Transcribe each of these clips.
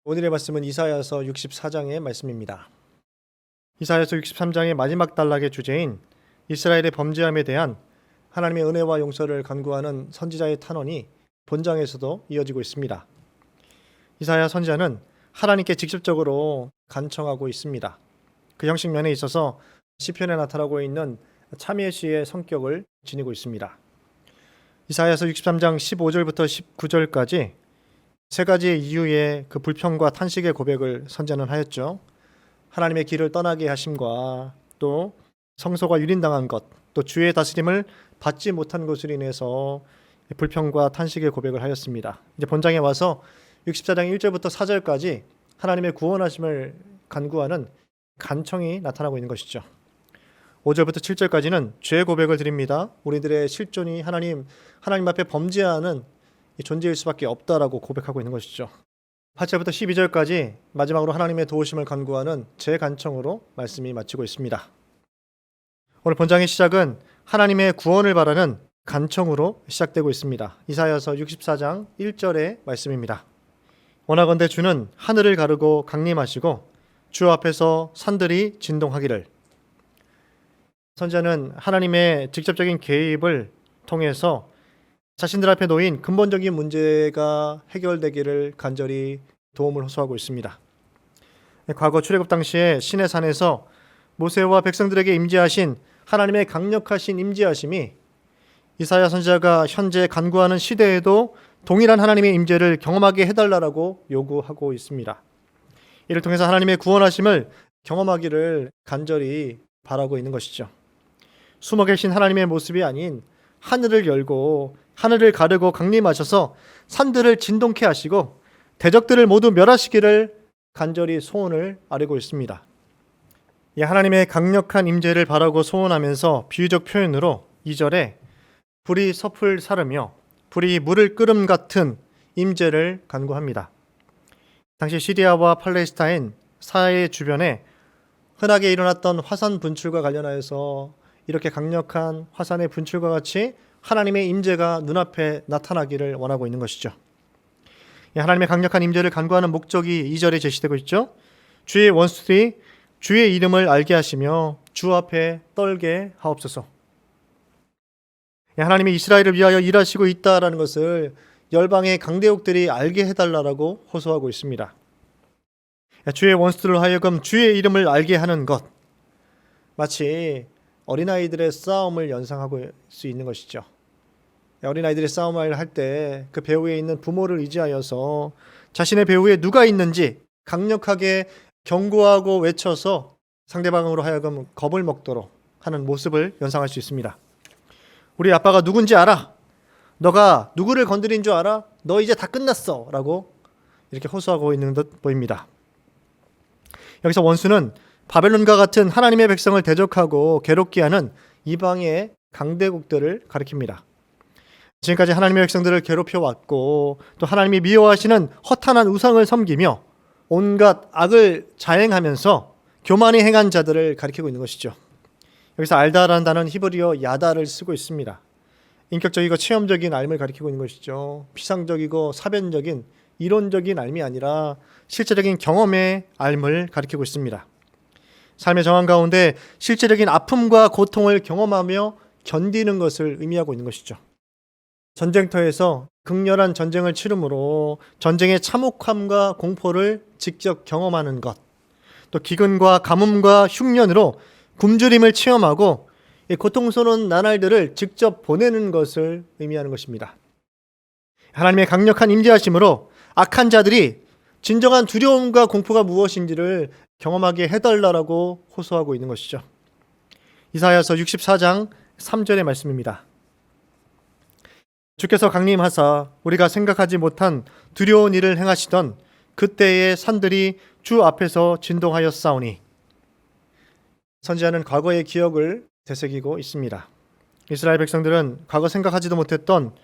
오늘의 말씀은 이사야서 64장의 말씀입니다. 이사야서 63장의 마지막 단락의 주제인 이스라엘의 범죄함에 대한 하나님의 은혜와 용서를 간구하는 선지자의 탄원이 본장에서도 이어지고 있습니다. 이사야 선지자는 하나님께 직접적으로 간청하고 있습니다. 그 형식 면에 있어서 시편에 나타나고 있는 참회 시의 성격을 지니고 있습니다. 이사야서 63장 15절부터 19절까지 세 가지의 이유의 그 불평과 탄식의 고백을 선지자는 하였죠. 하나님의 길을 떠나게 하심과 또 성소가 유린당한 것, 또 주의 다스림을 받지 못한 것으로 인해서 불평과 탄식의 고백을 하였습니다. 이제 본장에 와서 64장 1절부터 4절까지 하나님의 구원하심을 간구하는 간청이 나타나고 있는 것이죠. 5절부터 7절까지는 죄 고백을 드립니다. 우리들의 실존이 하나님 앞에 범죄하는 존재일 수밖에 없다라고 고백하고 있는 것이죠. 8절부터 12절까지 마지막으로 하나님의 도우심을 간구하는 제 간청으로 말씀이 마치고 있습니다. 오늘 본장의 시작은 하나님의 구원을 바라는 간청으로 시작되고 있습니다. 이사야서 64장 1절의 말씀입니다. 원하건대 주는 하늘을 가르고 강림하시고 주 앞에서 산들이 진동하기를. 선지자는 하나님의 직접적인 개입을 통해서 자신들 앞에 놓인 근본적인 문제가 해결되기를 간절히 도움을 호소하고 있습니다. 과거 출애굽 당시에 시내산에서 모세와 백성들에게 임재하신 하나님의 강력하신 임재하심이 이사야 선지자가 현재 간구하는 시대에도 동일한 하나님의 임재를 경험하게 해달라고 요구하고 있습니다. 이를 통해서 하나님의 구원하심을 경험하기를 간절히 바라고 있는 것이죠. 숨어 계신 하나님의 모습이 아닌 하늘을 열고 하늘을 가르고 강림하셔서 산들을 진동케 하시고 대적들을 모두 멸하시기를 간절히 소원을 아뢰고 있습니다. 이 하나님의 강력한 임재를 바라고 소원하면서 비유적 표현으로 2절에 불이 섭을 사르며 불이 물을 끓음 같은 임재를 간구합니다. 당시 시리아와 팔레스타인 사해 주변에 흔하게 일어났던 화산 분출과 관련하여서 이렇게 강력한 화산의 분출과 같이 하나님의 임재가 눈앞에 나타나기를 원하고 있는 것이죠. 하나님의 강력한 임재를 간구하는 목적이 2절에 제시되고 있죠. 주의 원수들이 주의 이름을 알게 하시며 주 앞에 떨게 하옵소서. 하나님이 이스라엘을 위하여 일하시고 있다라는 것을 열방의 강대국들이 알게 해달라고 호소하고 있습니다. 주의 원수들을 하여금 주의 이름을 알게 하는 것, 마치 어린아이들의 싸움을 연상하고 수 있는 것이죠. 어린아이들의 싸움을 할 때 그 배후에 있는 부모를 의지하여서 자신의 배후에 누가 있는지 강력하게 경고하고 외쳐서 상대방으로 하여금 겁을 먹도록 하는 모습을 연상할 수 있습니다. 우리 아빠가 누군지 알아? 너가 누구를 건드린 줄 알아? 너 이제 다 끝났어 라고 이렇게 호소하고 있는 듯 보입니다. 여기서 원수는 바벨론과 같은 하나님의 백성을 대적하고 괴롭게 하는 이방의 강대국들을 가리킵니다. 지금까지 하나님의 백성들을 괴롭혀왔고 또 하나님이 미워하시는 허탄한 우상을 섬기며 온갖 악을 자행하면서 교만히 행한 자들을 가리키고 있는 것이죠. 여기서 알다라는 단어는 히브리어 야다를 쓰고 있습니다. 인격적이고 체험적인 알을 가리키고 있는 것이죠. 피상적이고 사변적인 이론적인 알이 아니라 실제적인 경험의 알을 가리키고 있습니다. 삶의 정황 가운데 실제적인 아픔과 고통을 경험하며 견디는 것을 의미하고 있는 것이죠. 전쟁터에서 극렬한 전쟁을 치름으로 전쟁의 참혹함과 공포를 직접 경험하는 것, 또 기근과 가뭄과 흉년으로 굶주림을 체험하고 고통스러운 나날들을 직접 보내는 것을 의미하는 것입니다. 하나님의 강력한 임재하심으로 악한 자들이 진정한 두려움과 공포가 무엇인지를 경험하게 해달라고 호소하고 있는 것이죠. 이사야서 64장 3절의 말씀입니다. 주께서 강림하사 우리가 생각하지 못한 두려운 일을 행하시던 그때의 산들이 주 앞에서 진동하였사오니. 선지자는 과거의 기억을 되새기고 있습니다. 이스라엘 백성들은 과거 생각하지도 못했던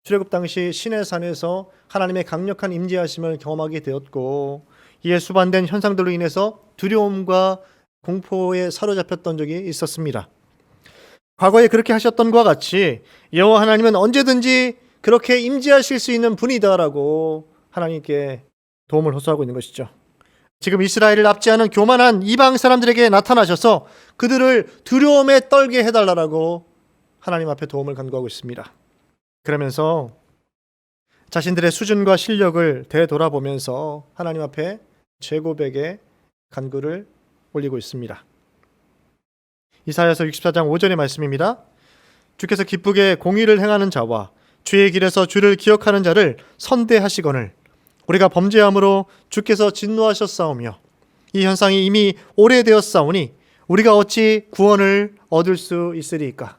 출애굽 당시 시내산에서 하나님의 강력한 임재하심을 경험하게 되었고 이에 수반된 현상들로 인해서 두려움과 공포에 사로잡혔던 적이 있었습니다. 과거에 그렇게 하셨던 것과 같이 여호와 하나님은 언제든지 그렇게 임재하실 수 있는 분이다라고 하나님께 도움을 호소하고 있는 것이죠. 지금 이스라엘을 납치하는 교만한 이방 사람들에게 나타나셔서 그들을 두려움에 떨게 해달라고 하나님 앞에 도움을 간구하고 있습니다. 그러면서 자신들의 수준과 실력을 되돌아보면서 하나님 앞에 재고백의 간구를 올리고 있습니다. 이사야서 64장 5절의 말씀입니다. 주께서 기쁘게 공의를 행하는 자와 주의 길에서 주를 기억하는 자를 선대하시거늘 우리가 범죄함으로 주께서 진노하셨사오며 이 현상이 이미 오래되었사오니 우리가 어찌 구원을 얻을 수 있으리이까.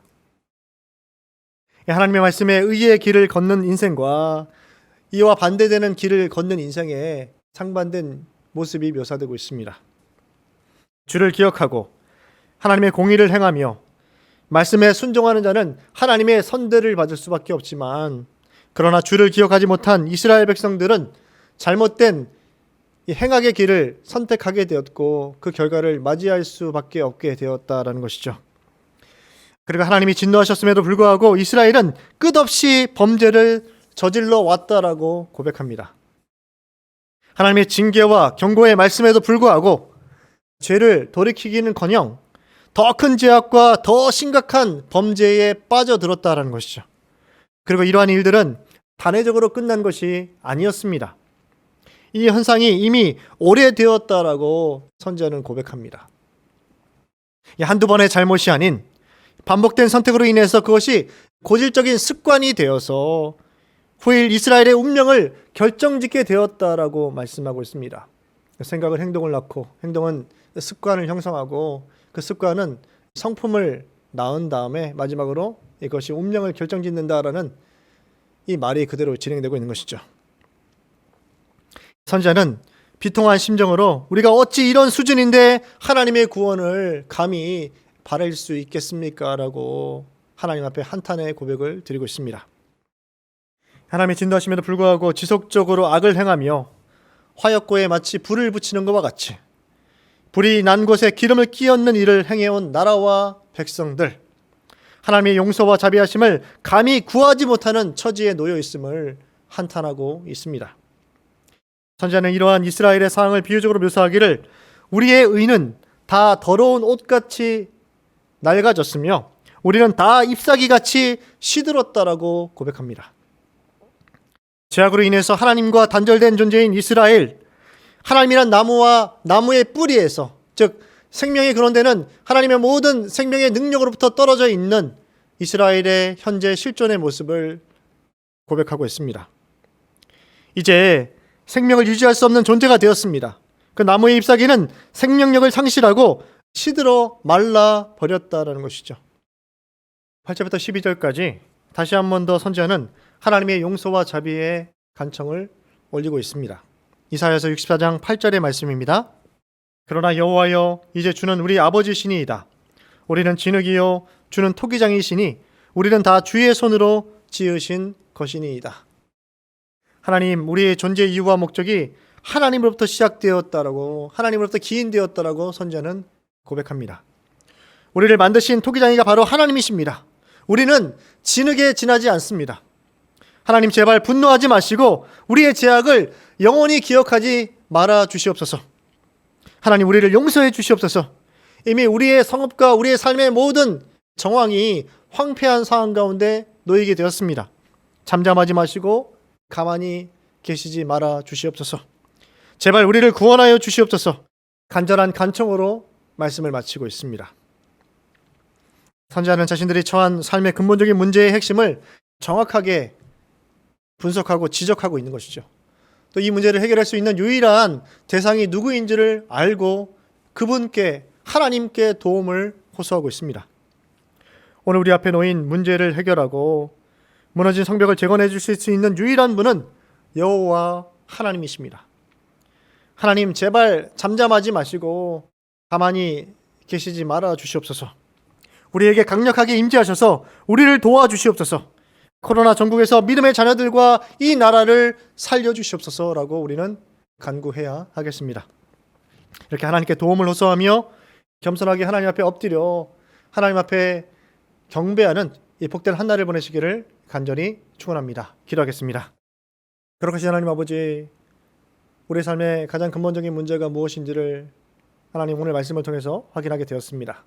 하나님의 말씀에 의의 길을 걷는 인생과 이와 반대되는 길을 걷는 인생에 상반된 모습이 묘사되고 있습니다. 주를 기억하고 하나님의 공의를 행하며 말씀에 순종하는 자는 하나님의 선대를 받을 수밖에 없지만, 그러나 주를 기억하지 못한 이스라엘 백성들은 잘못된 이 행악의 길을 선택하게 되었고 그 결과를 맞이할 수밖에 없게 되었다라는 것이죠. 그리고 하나님이 진노하셨음에도 불구하고 이스라엘은 끝없이 범죄를 저질러 왔다라고 고백합니다. 하나님의 징계와 경고의 말씀에도 불구하고 죄를 돌이키기는커녕 더 큰 죄악과 더 심각한 범죄에 빠져들었다라는 것이죠. 그리고 이러한 일들은 단회적으로 끝난 것이 아니었습니다. 이 현상이 이미 오래되었다라고 선지자는 고백합니다. 한두 번의 잘못이 아닌 반복된 선택으로 인해서 그것이 고질적인 습관이 되어서 후일 이스라엘의 운명을 결정짓게 되었다라고 말씀하고 있습니다. 생각은 행동을 낳고 행동은 습관을 형성하고 그 습관은 성품을 낳은 다음에 마지막으로 이것이 운명을 결정짓는다라는 이 말이 그대로 진행되고 있는 것이죠. 선지자는 비통한 심정으로 우리가 어찌 이런 수준인데 하나님의 구원을 감히 바랄 수 있겠습니까? 라고 하나님 앞에 한탄의 고백을 드리고 있습니다. 하나님의 진노하심에도 불구하고 지속적으로 악을 행하며 화약고에 마치 불을 붙이는 것과 같이 불이 난 곳에 기름을 끼얹는 일을 행해온 나라와 백성들, 하나님의 용서와 자비하심을 감히 구하지 못하는 처지에 놓여 있음을 한탄하고 있습니다. 선지자는 이러한 이스라엘의 상황을 비유적으로 묘사하기를 우리의 의는 다 더러운 옷같이 낡아졌으며 우리는 다 잎사귀같이 시들었다라고 고백합니다. 죄악으로 인해서 하나님과 단절된 존재인 이스라엘, 하나님이란 나무와 나무의 뿌리에서, 즉 생명의 근원되는 하나님의 모든 생명의 능력으로부터 떨어져 있는 이스라엘의 현재 실존의 모습을 고백하고 있습니다. 이제 생명을 유지할 수 없는 존재가 되었습니다. 그 나무의 잎사귀는 생명력을 상실하고 시들어 말라 버렸다라는 것이죠. 8절부터 12절까지 다시 한 번 더 선지자는 하나님의 용서와 자비의 간청을 올리고 있습니다. 이사야서 64장 8절의 말씀입니다. 그러나 여호와여, 이제 주는 우리 아버지시니이다. 우리는 진흙이요 주는 토기장이시니 우리는 다 주의 손으로 지으신 것이니이다. 하나님, 우리의 존재 이유와 목적이 하나님으로부터 시작되었다라고, 하나님으로부터 기인되었다라고 선지자는 고백합니다. 우리를 만드신 토기장이가 바로 하나님이십니다. 우리는 진흙에 지나지 않습니다. 하나님, 제발 분노하지 마시고 우리의 죄악을 영원히 기억하지 말아 주시옵소서. 하나님, 우리를 용서해 주시옵소서. 이미 우리의 성읍과 우리의 삶의 모든 정황이 황폐한 상황 가운데 놓이게 되었습니다. 잠잠하지 마시고 가만히 계시지 말아 주시옵소서. 제발 우리를 구원하여 주시옵소서. 간절한 간청으로 말씀을 마치고 있습니다. 선지자는 자신들이 처한 삶의 근본적인 문제의 핵심을 정확하게 분석하고 지적하고 있는 것이죠. 또 이 문제를 해결할 수 있는 유일한 대상이 누구인지를 알고 그분께, 하나님께 도움을 호소하고 있습니다. 오늘 우리 앞에 놓인 문제를 해결하고 무너진 성벽을 재건해 주실 수 있는 유일한 분은 여호와 하나님이십니다. 하나님, 제발 잠잠하지 마시고 가만히 계시지 말아 주시옵소서. 우리에게 강력하게 임재하셔서 우리를 도와주시옵소서. 코로나 전국에서 믿음의 자녀들과 이 나라를 살려주시옵소서라고 우리는 간구해야 하겠습니다. 이렇게 하나님께 도움을 호소하며 겸손하게 하나님 앞에 엎드려 하나님 앞에 경배하는 이 복된 한 날을 보내시기를 간절히 축원합니다. 기도하겠습니다. 거룩하신 하나님 아버지, 우리 삶의 가장 근본적인 문제가 무엇인지를 하나님 오늘 말씀을 통해서 확인하게 되었습니다.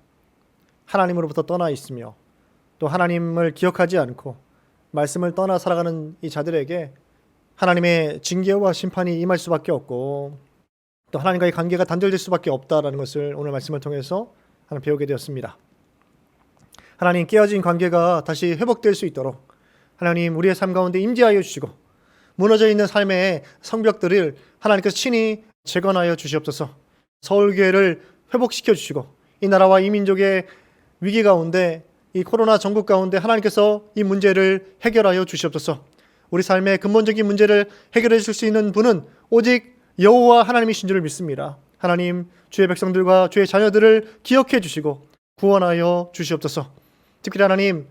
하나님으로부터 떠나 있으며 또 하나님을 기억하지 않고 말씀을 떠나 살아가는 이 자들에게 하나님의 징계와 심판이 임할 수밖에 없고 또 하나님과의 관계가 단절될 수밖에 없다라는 것을 오늘 말씀을 통해서 하나 배우게 되었습니다. 하나님, 깨어진 관계가 다시 회복될 수 있도록 하나님 우리의 삶 가운데 임재하여 주시고 무너져 있는 삶의 성벽들을 하나님께서 친히 재건하여 주시옵소서. 서울교회를 회복시켜 주시고 이 나라와 이 민족의 위기 가운데 이 코로나 전국 가운데 하나님께서 이 문제를 해결하여 주시옵소서. 우리 삶의 근본적인 문제를 해결해 줄 수 있는 분은 오직 여호와 하나님이신 줄을 믿습니다. 하나님, 주의 백성들과 주의 자녀들을 기억해 주시고 구원하여 주시옵소서. 특별히 하나님,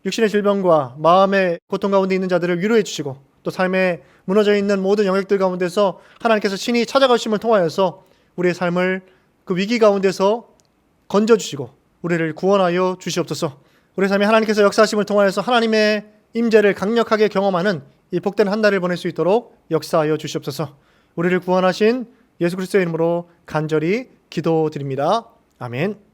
육신의 질병과 마음의 고통 가운데 있는 자들을 위로해 주시고 또 삶에 무너져 있는 모든 영역들 가운데서 하나님께서 친히 찾아가심을 통하여서 우리의 삶을 그 위기 가운데서 건져주시고 우리를 구원하여 주시옵소서. 우리의 삶에 하나님께서 역사하심을 통하여서 하나님의 임재를 강력하게 경험하는 이 복된 한 달을 보낼 수 있도록 역사하여 주시옵소서. 우리를 구원하신 예수 그리스도의 이름으로 간절히 기도드립니다. 아멘.